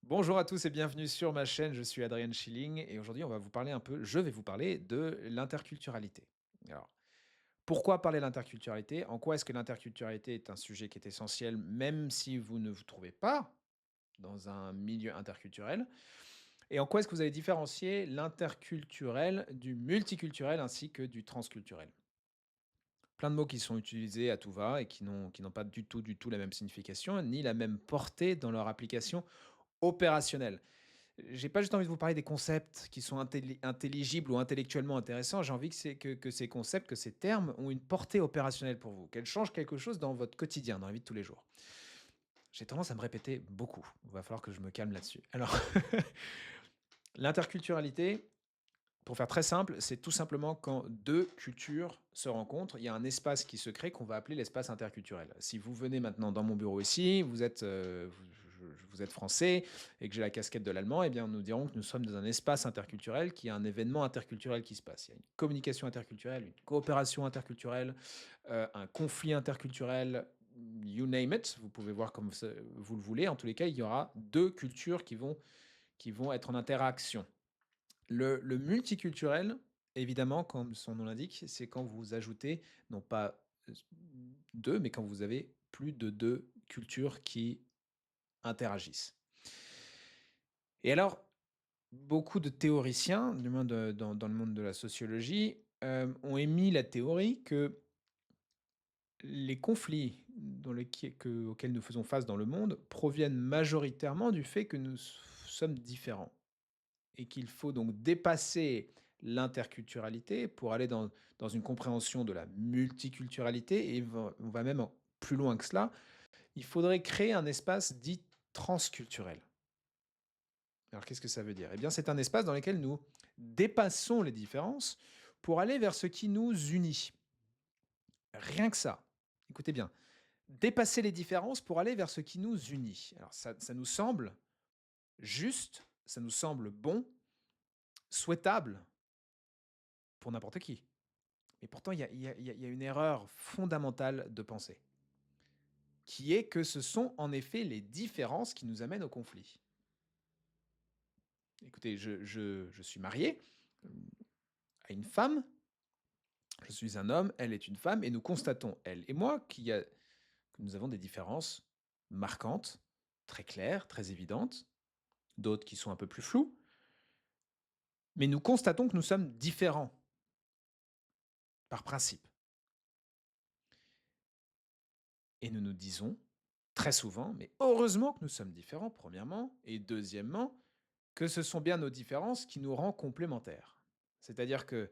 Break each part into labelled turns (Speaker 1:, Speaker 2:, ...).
Speaker 1: Bonjour à tous et bienvenue sur ma chaîne, je suis Adrien Schilling et aujourd'hui je vais vous parler de l'interculturalité. Alors, pourquoi parler de l'interculturalité? En quoi est-ce que l'interculturalité est un sujet qui est essentiel même si vous ne vous trouvez pas dans un milieu interculturel? Et en quoi est-ce que vous allez différencier l'interculturel du multiculturel ainsi que du transculturel? Plein de mots qui sont utilisés à tout va et qui n'ont pas du tout la même signification ni la même portée dans leur application opérationnelle. J'ai pas juste envie de vous parler des concepts qui sont intelligibles ou intellectuellement intéressants. J'ai envie que ces concepts, que ces termes ont une portée opérationnelle pour vous, qu'elles changent quelque chose dans votre quotidien, dans la vie de tous les jours. J'ai tendance à me répéter beaucoup. Il va falloir que je me calme là-dessus. Alors, l'interculturalité, pour faire très simple, c'est tout simplement quand 2 cultures se rencontrent, il y a un espace qui se crée qu'on va appeler l'espace interculturel. Si vous venez maintenant dans mon bureau ici, vous êtes français et que j'ai la casquette de l'allemand, eh bien, nous dirons que nous sommes dans un espace interculturel, qui a un événement interculturel qui se passe. Il y a une communication interculturelle, une coopération interculturelle, un conflit interculturel, you name it, vous pouvez voir comme ça vous le voulez. En tous les cas, il y aura 2 cultures qui vont être en interaction. Le multiculturel, évidemment, comme son nom l'indique, c'est quand vous ajoutez non pas, 2, mais quand vous avez plus de 2 cultures qui interagissent. Et alors, beaucoup de théoriciens, du moins dans le monde de la sociologie, ont émis la théorie que les conflits auxquels nous faisons face dans le monde proviennent majoritairement du fait que nous sommes différents. Et qu'il faut donc dépasser l'interculturalité pour aller dans une compréhension de la multiculturalité et on va même plus loin que cela. Il faudrait créer un espace dit transculturel. Alors qu'est-ce que ça veut dire? Eh bien, c'est un espace dans lequel nous dépassons les différences pour aller vers ce qui nous unit. Rien que ça. Écoutez bien, dépasser les différences pour aller vers ce qui nous unit. Alors ça nous semble juste, ça nous semble bon, souhaitable pour n'importe qui. Et pourtant, il y a une erreur fondamentale de pensée, qui est que ce sont en effet les différences qui nous amènent au conflit. Écoutez, je suis marié à une femme, je suis un homme, elle est une femme, et nous constatons, elle et moi, que nous avons des différences marquantes, très claires, très évidentes, d'autres qui sont un peu plus floues, mais nous constatons que nous sommes différents par principe. Et nous nous disons très souvent, mais heureusement que nous sommes différents, premièrement, et deuxièmement, que ce sont bien nos différences qui nous rendent complémentaires. C'est-à-dire que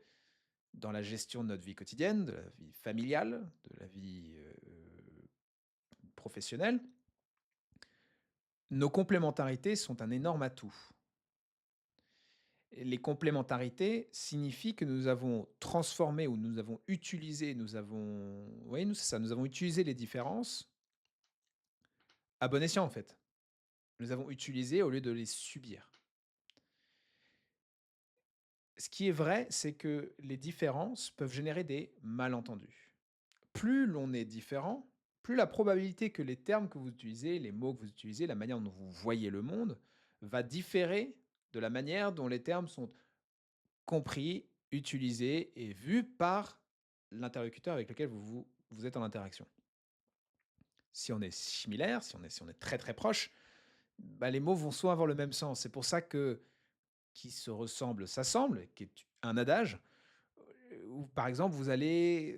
Speaker 1: dans la gestion de notre vie quotidienne, de la vie familiale, de la vie professionnelle, nos complémentarités sont un énorme atout. Et les complémentarités signifient que nous avons transformé ou nous avons utilisé, oui, c'est ça, nous avons utilisé les différences à bon escient en fait. Nous les avons utilisées au lieu de les subir. Ce qui est vrai, c'est que les différences peuvent générer des malentendus. Plus l'on est différent, plus la probabilité que les termes que vous utilisez, les mots que vous utilisez, la manière dont vous voyez le monde, va différer de la manière dont les termes sont compris, utilisés et vus par l'interlocuteur avec lequel vous êtes en interaction. Si on est similaire, si on est très très proche, bah, les mots vont soit avoir le même sens. C'est pour ça que qui se ressemble s'assemble, qui est un adage, où par exemple vous allez,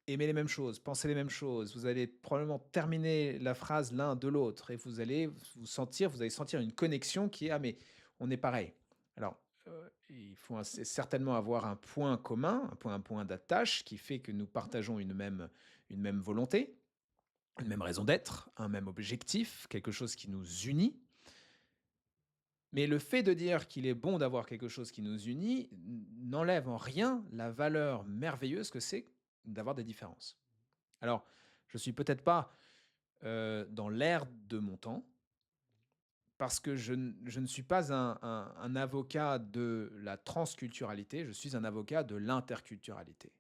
Speaker 1: aimer les mêmes choses, penser les mêmes choses, vous allez probablement terminer la phrase l'un de l'autre et vous allez sentir une connexion qui est: «Ah mais on est pareil». Alors, il faut certainement avoir un point commun, un point d'attache qui fait que nous partageons une même volonté, une même raison d'être, un même objectif, quelque chose qui nous unit. Mais le fait de dire qu'il est bon d'avoir quelque chose qui nous unit n'enlève en rien la valeur merveilleuse que c'est d'avoir des différences. Alors, je suis peut-être pas, dans l'air de mon temps, parce que je ne suis pas un avocat de la transculturalité, je suis un avocat de l'interculturalité.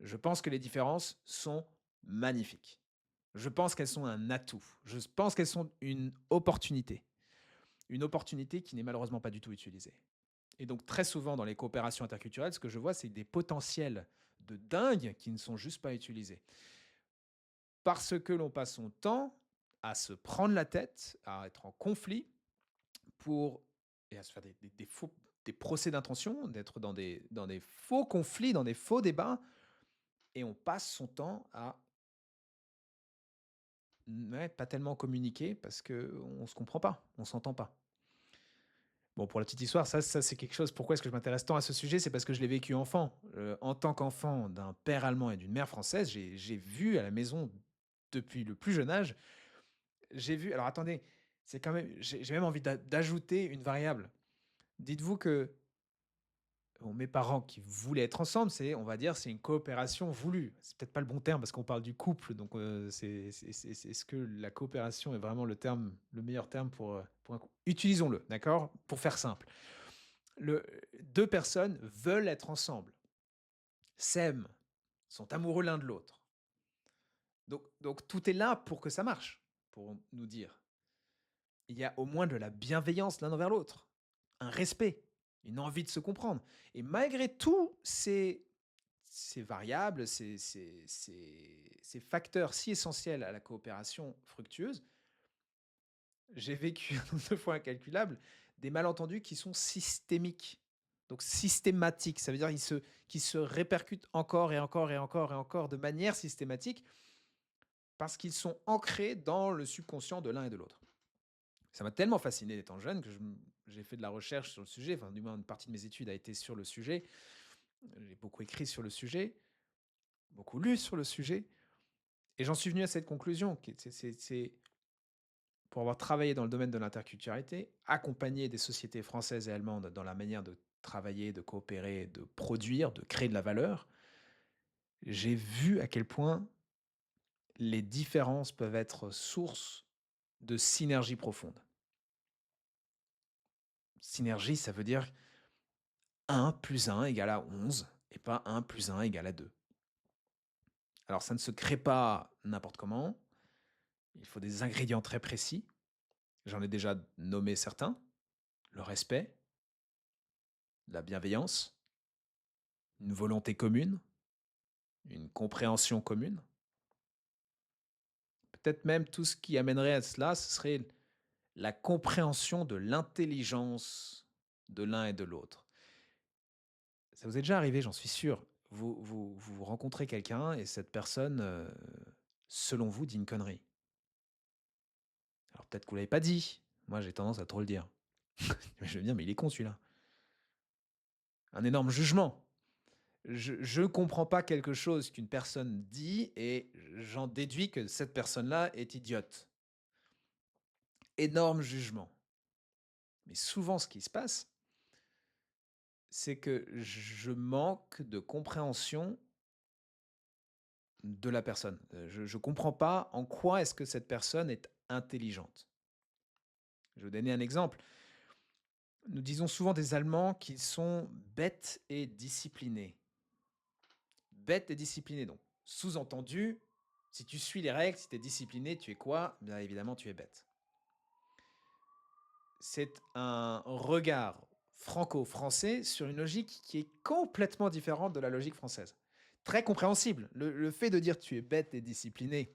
Speaker 1: Je pense que les différences sont magnifiques. Je pense qu'elles sont un atout. Je pense qu'elles sont une opportunité. une opportunité qui n'est malheureusement pas du tout utilisée. Et donc très souvent dans les coopérations interculturelles, ce que je vois, c'est des potentiels de dingue qui ne sont juste pas utilisés. Parce que l'on passe son temps à se prendre la tête, à être en conflit pour et à se faire des procès d'intention, d'être dans des faux conflits, dans des faux débats et on passe son temps à, ouais, pas tellement communiquer parce qu'on se comprend pas, on s'entend pas. Bon, pour la petite histoire, ça c'est quelque chose pourquoi est-ce que je m'intéresse tant à ce sujet? C'est parce que je l'ai vécu enfant. En tant qu'enfant d'un père allemand et d'une mère française, j'ai vu à la maison depuis le plus jeune âge, j'ai vu alors attendez, c'est quand même j'ai même envie d'ajouter une variable. Dites-vous que, bon, mes parents qui voulaient être ensemble, c'est on va dire, c'est une coopération voulue. C'est peut-être pas le bon terme parce qu'on parle du couple, donc c'est est-ce que la coopération est vraiment le meilleur terme pour un couple? Utilisons-le, d'accord? Pour faire simple. Le 2 personnes veulent être ensemble, s'aiment, sont amoureux l'un de l'autre. Donc tout est là pour que ça marche, pour nous dire. Il y a au moins de la bienveillance l'un envers l'autre, un respect, une envie de se comprendre et malgré tous ces variables, ces facteurs si essentiels à la coopération fructueuse, j'ai vécu un nombre de fois incalculable des malentendus qui sont systémiques. Donc systématiques, ça veut dire qu'ils se répercutent encore et encore et encore et encore de manière systématique parce qu'ils sont ancrés dans le subconscient de l'un et de l'autre. Ça m'a tellement fasciné étant jeune que j'ai fait de la recherche sur le sujet, enfin du moins une partie de mes études a été sur le sujet. J'ai beaucoup écrit sur le sujet, beaucoup lu sur le sujet et j'en suis venu à cette conclusion qui est c'est pour avoir travaillé dans le domaine de l'interculturalité, accompagné des sociétés françaises et allemandes dans la manière de travailler, de coopérer, de produire, de créer de la valeur, j'ai vu à quel point les différences peuvent être source de synergie profonde. Synergie, ça veut dire 1 + 1 égale à 11 et pas 1 + 1 égale à 2. Alors ça ne se crée pas n'importe comment, il faut des ingrédients très précis. J'en ai déjà nommé certains, le respect, la bienveillance, une volonté commune, une compréhension commune. Peut-être même tout ce qui amènerait à cela, ce serait la compréhension de l'intelligence de l'un et de l'autre. Ça vous est déjà arrivé, j'en suis sûr. Vous rencontrez quelqu'un et cette personne, selon vous, dit une connerie. Alors peut-être que vous l'avez pas dit. Moi, j'ai tendance à trop le dire. Je vais me dire: «Mais il est con celui-là». Un énorme jugement. Je comprends pas quelque chose qu'une personne dit et j'en déduis que cette personne-là est idiote. Énorme jugement. Mais souvent, ce qui se passe, c'est que je manque de compréhension de la personne. Je comprends pas en quoi est-ce que cette personne est intelligente. Je vais vous donner un exemple. Nous disons souvent des Allemands qu'ils sont bêtes et disciplinés. Bêtes et disciplinés, donc. Sous-entendu, si tu suis les règles, si tu es discipliné, tu es quoi? Bien évidemment, tu es bête. C'est un regard franco-français sur une logique qui est complètement différente de la logique française. Très compréhensible. Le fait de dire tu es bête et discipliné,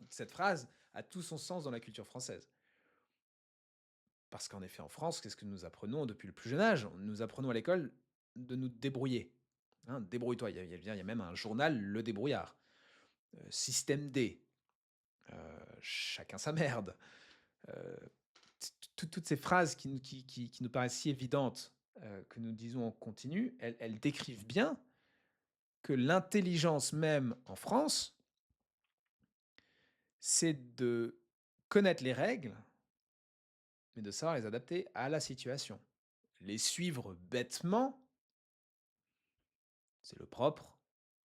Speaker 1: cette phrase a tout son sens dans la culture française. Parce qu'en effet, en France, qu'est-ce que nous apprenons depuis le plus jeune âge? Nous apprenons à l'école de nous débrouiller. Hein, débrouille-toi. Il y a même un journal, Le Débrouillard. Système D. Chacun sa merde. Euh, toutes ces phrases qui nous paraissent si évidentes, que nous disons en continu, elles décrivent bien que l'intelligence même en France, c'est de connaître les règles, mais de savoir les adapter à la situation. Les suivre bêtement, c'est le propre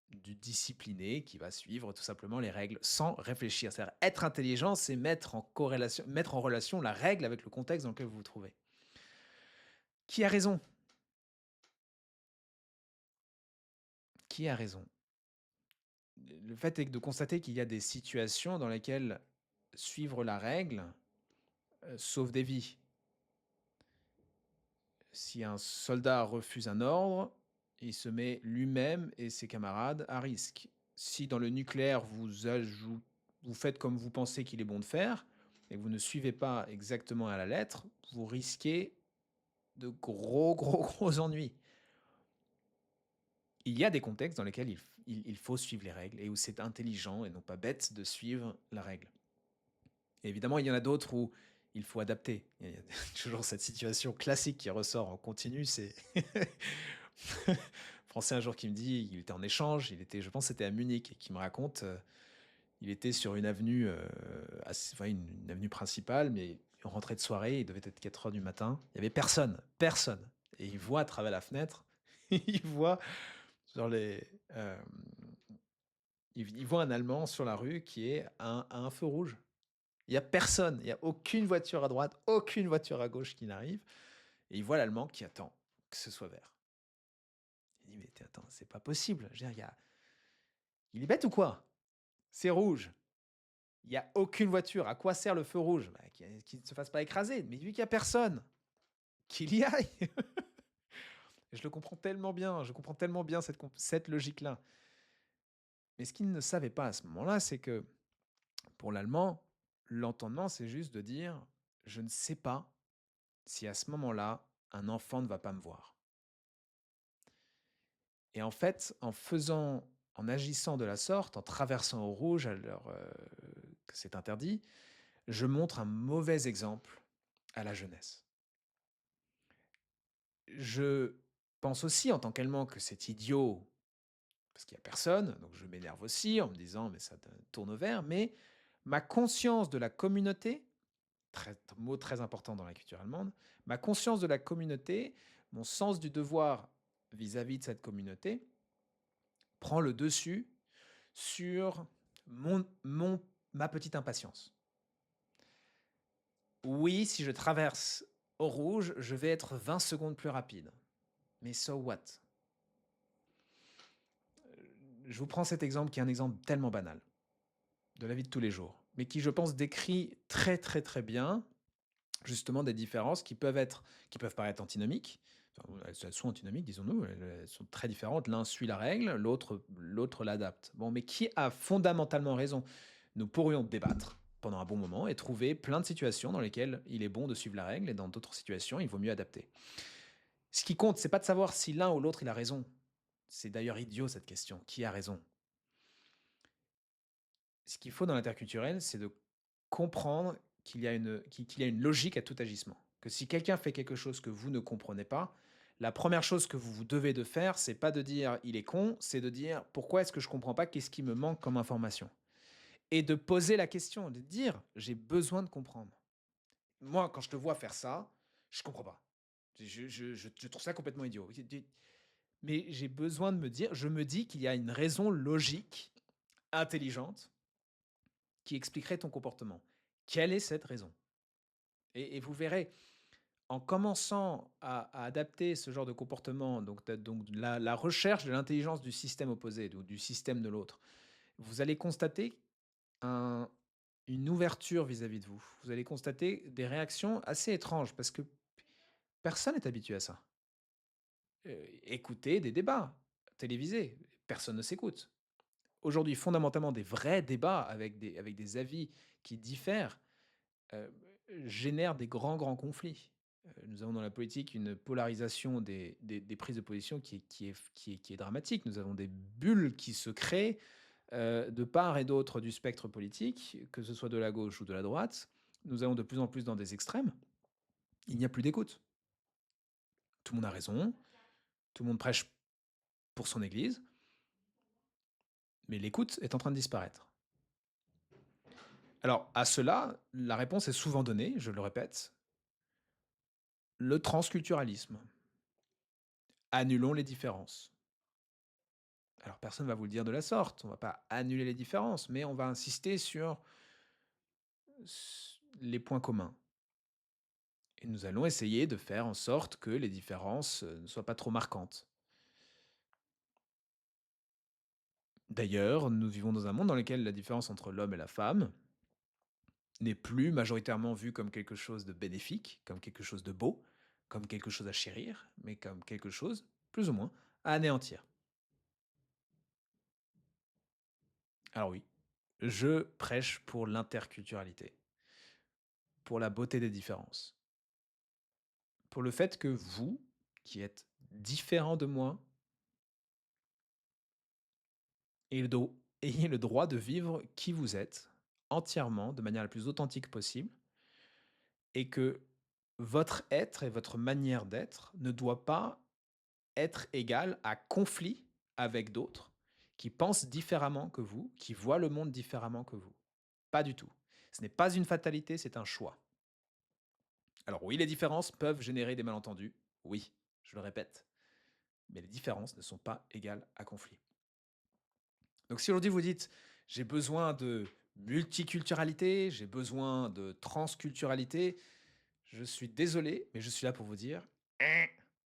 Speaker 1: du discipliné qui va suivre tout simplement les règles sans réfléchir. C'est-à-dire être intelligent, c'est mettre en relation la règle avec le contexte dans lequel vous vous trouvez. Qui a raison? Qui a raison? Le fait est de constater qu'il y a des situations dans lesquelles suivre la règle, sauve des vies. Si un soldat refuse un ordre, il se met lui-même et ses camarades à risque. Si dans le nucléaire, vous faites comme vous pensez qu'il est bon de faire et que vous ne suivez pas exactement à la lettre, vous risquez de gros, gros, gros ennuis. Il y a des contextes dans lesquels il faut suivre les règles et où c'est intelligent et non pas bête de suivre la règle. Et évidemment, il y en a d'autres où il faut adapter. Il y a toujours cette situation classique qui ressort en continu, c'est Français un jour qui me dit, il était en échange, je pense que c'était à Munich, et qui me raconte, il était sur une avenue, enfin une avenue principale, mais on rentrait de soirée, il devait être 4 heures du matin, il y avait personne, personne. Et il voit à travers la fenêtre, il voit sur il voit un Allemand sur la rue qui est à un feu rouge. Il y a personne, il y a aucune voiture à droite, aucune voiture à gauche qui n'arrive, et il voit l'Allemand qui attend que ce soit vert. Il dit: «Mais attends, c'est pas possible, je veux dire, il est bête ou quoi? C'est rouge, il y a aucune voiture, à quoi sert le feu rouge? Bah, qu'il ne se fasse pas écraser, mais vu qu'il y a personne, qu'il y aille!» Je le comprends tellement bien, je comprends tellement bien cette logique-là. Mais ce qu'il ne savait pas à ce moment-là, c'est que pour l'Allemand, l'entendement, c'est juste de dire: «Je ne sais pas si à ce moment-là, un enfant ne va pas me voir». Et en fait, en agissant de la sorte, en traversant au rouge alors, que c'est interdit, je montre un mauvais exemple à la jeunesse. Je pense aussi en tant qu'Allemand que c'est idiot, parce qu'il y a personne, donc je m'énerve aussi en me disant: «Mais ça tourne au vert», mais ma conscience de la communauté, mot très important dans la culture allemande, ma conscience de la communauté, mon sens du devoir vis-à-vis de cette communauté prend le dessus sur ma petite impatience. Oui, si je traverse au rouge, je vais être 20 secondes plus rapide. Mais so what? Je vous prends cet exemple qui est un exemple tellement banal, de la vie de tous les jours, mais qui, je pense, décrit très, très, très bien, justement, des différences qui peuvent paraître antinomiques. Enfin, elles sont antinomiques, disons-nous, elles sont très différentes. L'un suit la règle, l'autre l'adapte. Bon, mais qui a fondamentalement raison? Nous pourrions débattre pendant un bon moment et trouver plein de situations dans lesquelles il est bon de suivre la règle et dans d'autres situations, il vaut mieux adapter. Ce qui compte, c'est pas de savoir si l'un ou l'autre il a raison. C'est d'ailleurs idiot cette question. Qui a raison? Ce qu'il faut dans l'interculturel, c'est de comprendre qu'il y a une logique à tout agissement. Que si quelqu'un fait quelque chose que vous ne comprenez pas, la première chose que vous devez de faire, c'est pas de dire il est con, c'est de dire pourquoi est-ce que je comprends pas, qu'est-ce qui me manque comme information, et de poser la question, de dire j'ai besoin de comprendre. Moi, quand je te vois faire ça, je comprends pas. Je trouve ça complètement idiot. Mais j'ai besoin de me dire, je me dis qu'il y a une raison logique, intelligente, qui expliquerait ton comportement. Quelle est cette raison? Et vous verrez, en commençant à adapter ce genre de comportement, donc la recherche de l'intelligence du système opposé, ou du système de l'autre, vous allez constater un une ouverture vis-à-vis de vous. Vous allez constater des réactions assez étranges parce que personne n'est habitué à ça. Écouter des débats télévisés, personne ne s'écoute. Aujourd'hui, fondamentalement, des vrais débats avec des avis qui diffèrent, heu, génèrent des grands, grands conflits. Nous avons dans la politique une polarisation des prises de position qui est dramatique. Nous avons des bulles qui se créent, de part et d'autre du spectre politique, que ce soit de la gauche ou de la droite. Nous allons de plus en plus dans des extrêmes. Il n'y a plus d'écoute. Tout le monde a raison, tout le monde prêche pour son église, mais l'écoute est en train de disparaître. Alors, à cela, la réponse est souvent donnée, je le répète, le transculturalisme. Annulons les différences. Alors, personne ne va vous le dire de la sorte, on ne va pas annuler les différences, mais on va insister sur les points communs. Et nous allons essayer de faire en sorte que les différences ne soient pas trop marquantes. D'ailleurs, nous vivons dans un monde dans lequel la différence entre l'homme et la femme n'est plus majoritairement vue comme quelque chose de bénéfique, comme quelque chose de beau, comme quelque chose à chérir, mais comme quelque chose, plus ou moins, à anéantir. Alors oui, je prêche pour l'interculturalité, pour la beauté des différences, pour le fait que vous, qui êtes différent de moi, ayez le droit de vivre qui vous êtes, entièrement, de manière la plus authentique possible, et que votre être et votre manière d'être ne doit pas être égal à conflit avec d'autres qui pensent différemment que vous, qui voient le monde différemment que vous. Pas du tout. Ce n'est pas une fatalité, c'est un choix. Alors oui, les différences peuvent générer des malentendus. Oui, je le répète. Mais les différences ne sont pas égales à conflit. Donc si aujourd'hui vous dites j'ai besoin de multiculturalité, j'ai besoin de transculturalité, je suis désolé, mais je suis là pour vous dire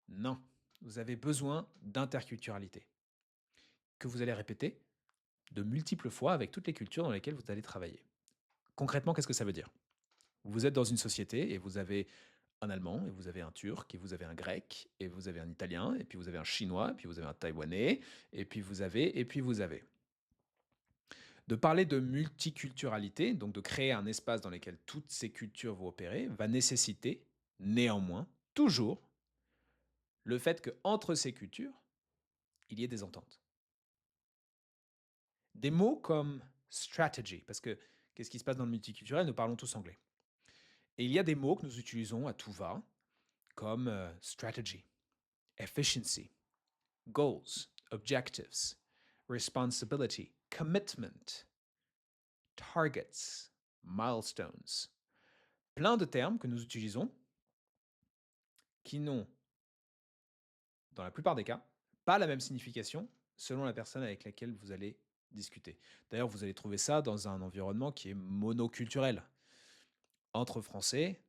Speaker 1: non. Vous avez besoin d'interculturalité que vous allez répéter de multiples fois avec toutes les cultures dans lesquelles vous allez travailler. Concrètement, qu'est-ce que ça veut dire? Vous êtes dans une société et vous avez un Allemand, et vous avez un Turc, et vous avez un Grec, et vous avez un Italien, et puis vous avez un Chinois, et puis vous avez un Taïwanais, et puis vous avez. De parler de multiculturalité, donc de créer un espace dans lequel toutes ces cultures vont opérer, va nécessiter, néanmoins, toujours, le fait qu'entre ces cultures, il y ait des ententes. Des mots comme strategy, parce que qu'est-ce qui se passe dans le multiculturel? Nous parlons tous anglais. Et il y a des mots que nous utilisons à tout va, comme strategy, efficiency, goals, objectives, responsibility, commitment, targets, milestones. Plein de termes que nous utilisons qui n'ont, dans la plupart des cas, pas la même signification selon la personne avec laquelle vous allez discuter. D'ailleurs, vous allez trouver ça dans un environnement qui est monoculturel. Entre Français,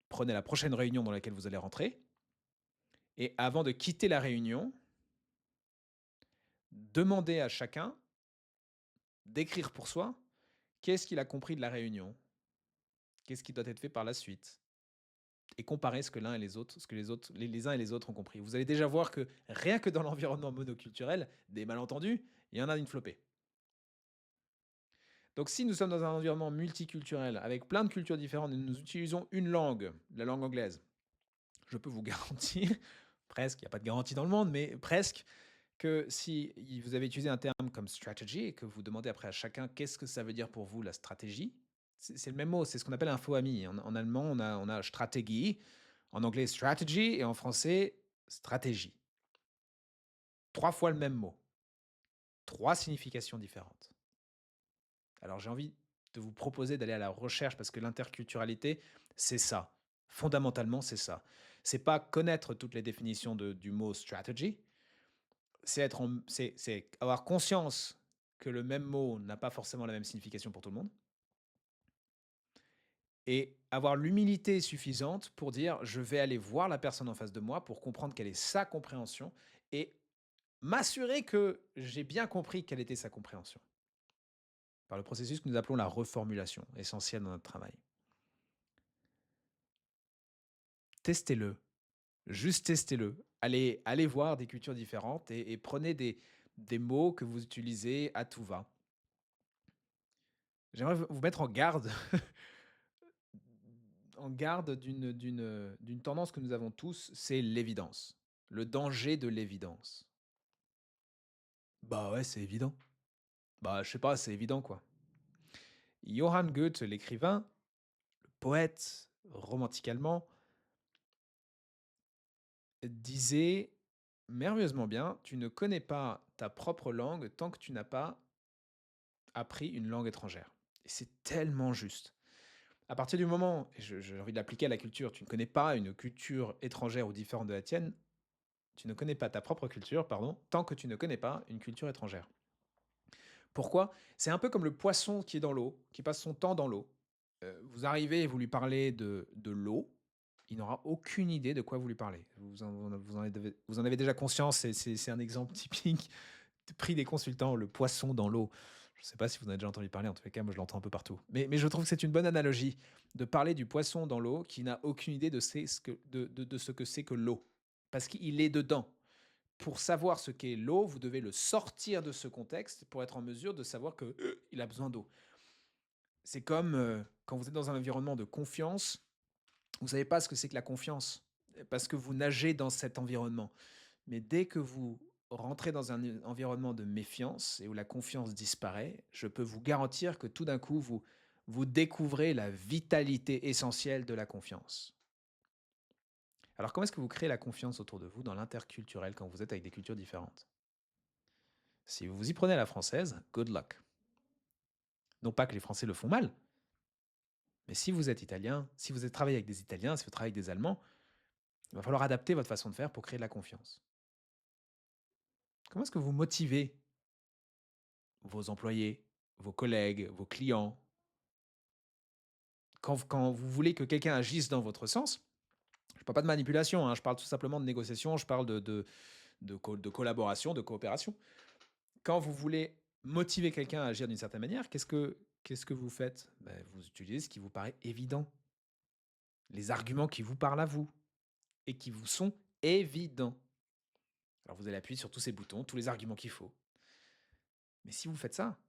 Speaker 1: prenez la prochaine réunion dans laquelle vous allez rentrer, et avant de quitter la réunion, demandez à chacun d'écrire pour soi qu'est-ce qu'il a compris de la réunion, qu'est-ce qui doit être fait par la suite, et comparer ce que l'un et les autres, ce que les uns et les autres ont compris. Vous allez déjà voir que rien que dans l'environnement monoculturel, des malentendus, il y en a une flopée. Donc si nous sommes dans un environnement multiculturel, avec plein de cultures différentes, et nous utilisons une langue, la langue anglaise, je peux vous garantir, presque, il n'y a pas de garantie dans le monde, mais presque, que si vous avez utilisé un terme comme strategy et que vous demandez après à chacun qu'est-ce que ça veut dire pour vous la stratégie, c'est le même mot, c'est ce qu'on appelle un faux ami. En allemand, on a Strategie, en anglais strategy et en français stratégie. 3 fois le même mot, 3 significations différentes. Alors j'ai envie de vous proposer d'aller à la recherche parce que l'interculturalité, c'est ça. Fondamentalement, c'est ça. C'est pas connaître toutes les définitions du mot strategy, c'est avoir conscience que le même mot n'a pas forcément la même signification pour tout le monde et avoir l'humilité suffisante pour dire je vais aller voir la personne en face de moi pour comprendre quelle est sa compréhension et m'assurer que j'ai bien compris quelle était sa compréhension par le processus que nous appelons la reformulation, essentielle dans notre travail. Testez-le, juste testez-le. Allez voir des cultures différentes et prenez des mots que vous utilisez à tout va. J'aimerais vous mettre en garde d'une tendance que nous avons tous, c'est l'évidence. Le danger de l'évidence. Bah ouais, c'est évident. Bah, je sais pas, c'est évident quoi. Johann Goethe, l'écrivain, le poète romantique allemand, disait merveilleusement bien: «Tu ne connais pas ta propre langue tant que tu n'as pas appris une langue étrangère» et c'est tellement juste. À partir du moment et j'ai envie de l'appliquer à la culture, tu ne connais pas une culture étrangère ou différente de la tienne, tu ne connais pas ta propre culture, pardon, tant que tu ne connais pas une culture étrangère. Pourquoi? C'est un peu comme le poisson qui est dans l'eau, qui passe son temps dans l'eau. Vous arrivez et vous lui parlez de l'eau, il n'aura aucune idée de quoi vous lui parlez. Vous en avez déjà conscience, c'est un exemple typique pris des consultants, le poisson dans l'eau. Je ne sais pas si vous en avez déjà entendu parler, en tous les cas, moi je l'entends un peu partout. Mais je trouve que c'est une bonne analogie de parler du poisson dans l'eau qui n'a aucune idée de ce que c'est que l'eau. Parce qu'il est dedans. Pour savoir ce qu'est l'eau, vous devez le sortir de ce contexte pour être en mesure de savoir que il a besoin d'eau. C'est comme quand vous êtes dans un environnement de confiance, vous ne savez pas ce que c'est que la confiance parce que vous nagez dans cet environnement. Mais dès que vous rentrez dans un environnement de méfiance et où la confiance disparaît, je peux vous garantir que tout d'un coup, vous découvrez la vitalité essentielle de la confiance. Alors, comment est-ce que vous créez la confiance autour de vous dans l'interculturel quand vous êtes avec des cultures différentes? Si vous vous y prenez à la française, good luck. Non pas que les Français le font mal, mais si vous êtes italien, si vous êtes travaillé avec des Italiens, si vous travaillez avec des Allemands, il va falloir adapter votre façon de faire pour créer de la confiance. Comment est-ce que vous motivez vos employés, vos collègues, vos clients? Quand vous voulez que quelqu'un agisse dans votre sens, je ne parle pas de manipulation, hein, je parle tout simplement de négociation, je parle de collaboration, de coopération. Quand vous voulez motiver quelqu'un à agir d'une certaine manière, qu'est-ce que vous faites? Vous utilisez ce qui vous paraît évident, les arguments qui vous parlent à vous et qui vous sont évidents. Alors vous allez appuyer sur tous ces boutons, tous les arguments qu'il faut. Mais si vous faites ça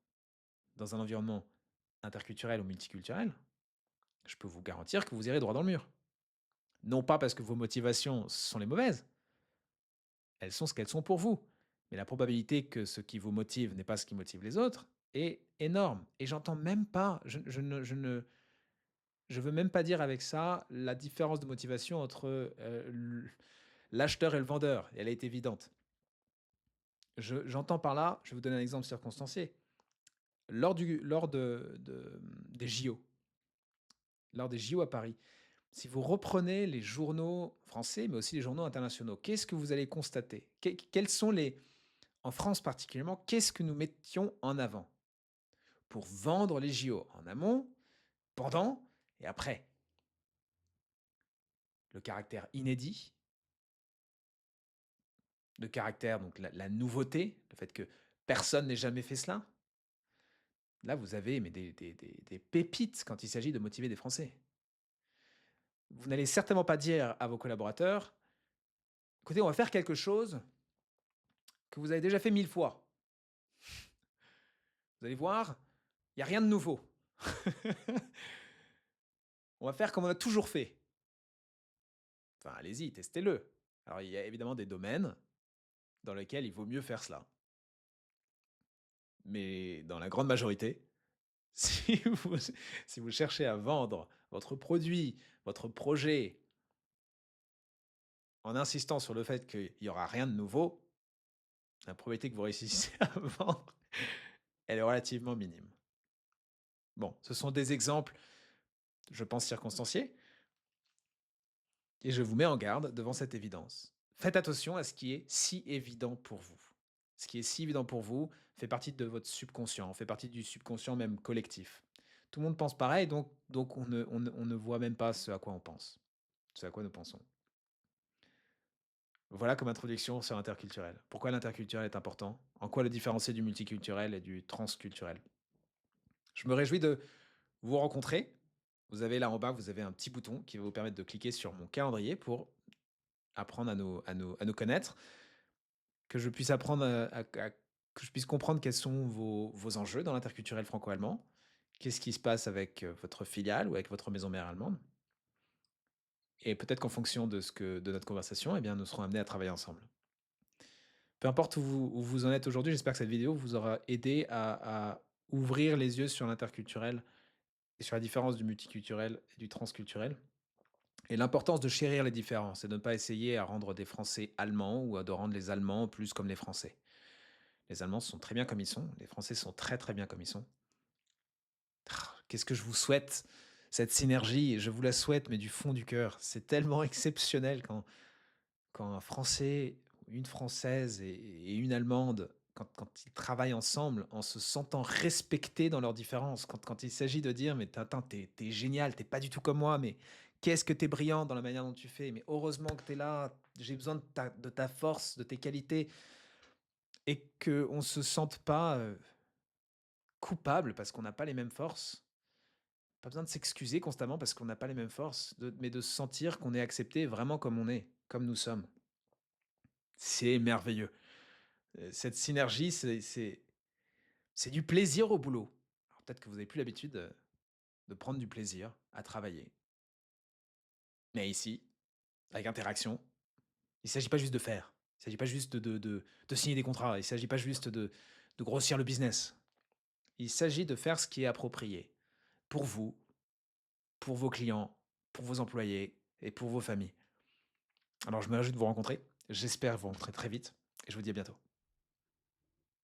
Speaker 1: dans un environnement interculturel ou multiculturel, je peux vous garantir que vous irez droit dans le mur. Non pas parce que vos motivations sont les mauvaises, elles sont ce qu'elles sont pour vous. Mais la probabilité que ce qui vous motive n'est pas ce qui motive les autres est énorme. Et j'entends même pas, je veux même pas dire avec ça la différence de motivation entre l'acheteur et le vendeur. Elle est évidente. J'entends par là, je vais vous donner un exemple circonstancié. Des JO, lors des JO à Paris, si vous reprenez les journaux français, mais aussi les journaux internationaux, qu'est-ce que vous allez constater? Quels sont en France particulièrement, qu'est-ce que nous mettions en avant pour vendre les JO en amont, pendant et après? Le caractère inédit, le caractère, donc la nouveauté, le fait que personne n'ait jamais fait cela. Là, vous avez mais des pépites quand il s'agit de motiver des Français. Vous n'allez certainement pas dire à vos collaborateurs: «Écoutez, on va faire quelque chose que vous avez déjà fait 1000 fois. Vous allez voir, il y a rien de nouveau. On va faire comme on a toujours fait». Enfin, allez-y, testez-le. Alors, il y a évidemment des domaines dans lesquels il vaut mieux faire cela. Mais dans la grande majorité, si vous si vous cherchez à vendre votre produit, votre projet, en insistant sur le fait qu'il y aura rien de nouveau, la probabilité que vous réussissiez à vendre, elle est relativement minime. Bon, ce sont des exemples, je pense, circonstanciés et je vous mets en garde devant cette évidence. Faites attention à ce qui est si évident pour vous. Ce qui est si évident pour vous fait partie de votre subconscient, fait partie du subconscient même collectif. Tout le monde pense pareil, donc on ne voit même pas ce à quoi on pense, ce à quoi nous pensons. Voilà comme introduction sur l'interculturel. Pourquoi l'interculturel est important? En quoi le différencier du multiculturel et du transculturel? Je me réjouis de vous rencontrer. Vous avez là en bas, vous avez un petit bouton qui va vous permettre de cliquer sur mon calendrier pour apprendre à nous connaître, que je puisse apprendre que je puisse comprendre quels sont vos enjeux dans l'interculturel franco-allemand. Qu'est-ce qui se passe avec votre filiale ou avec votre maison mère allemande? Et peut-être qu'en fonction de notre conversation, eh bien, nous serons amenés à travailler ensemble. Peu importe où vous en êtes aujourd'hui, j'espère que cette vidéo vous aura aidé à ouvrir les yeux sur l'interculturel et sur la différence du multiculturel et du transculturel. Et l'importance de chérir les différences et de ne pas essayer à rendre des Français allemands ou de rendre les Allemands plus comme les Français. Les Allemands sont très bien comme ils sont, les Français sont très très bien comme ils sont. Qu'est-ce que je vous souhaite, cette synergie, je vous la souhaite, mais du fond du cœur. C'est tellement exceptionnel quand un Français, une Française et une Allemande, quand ils travaillent ensemble en se sentant respectés dans leurs différences, quand il s'agit de dire: «Mais attends, t'es génial, t'es pas du tout comme moi, mais qu'est-ce que t'es brillant dans la manière dont tu fais, mais heureusement que t'es là, j'ai besoin de ta force, de tes qualités» et qu'on se sente pas, coupable parce qu'on n'a pas les mêmes forces. Pas besoin de s'excuser constamment parce qu'on n'a pas les mêmes forces, mais de se sentir qu'on est accepté vraiment comme on est, comme nous sommes. C'est merveilleux. Cette synergie, c'est du plaisir au boulot. Alors peut-être que vous avez plus l'habitude, de prendre du plaisir à travailler. Mais ici, avec interaction, il ne s'agit pas juste de faire. Il ne s'agit pas juste de signer des contrats. Il ne s'agit pas juste de grossir le business. Il s'agit de faire ce qui est approprié pour vous, pour vos clients, pour vos employés et pour vos familles. Alors je me réjouis de vous rencontrer. J'espère vous rencontrer très vite et je vous dis à bientôt.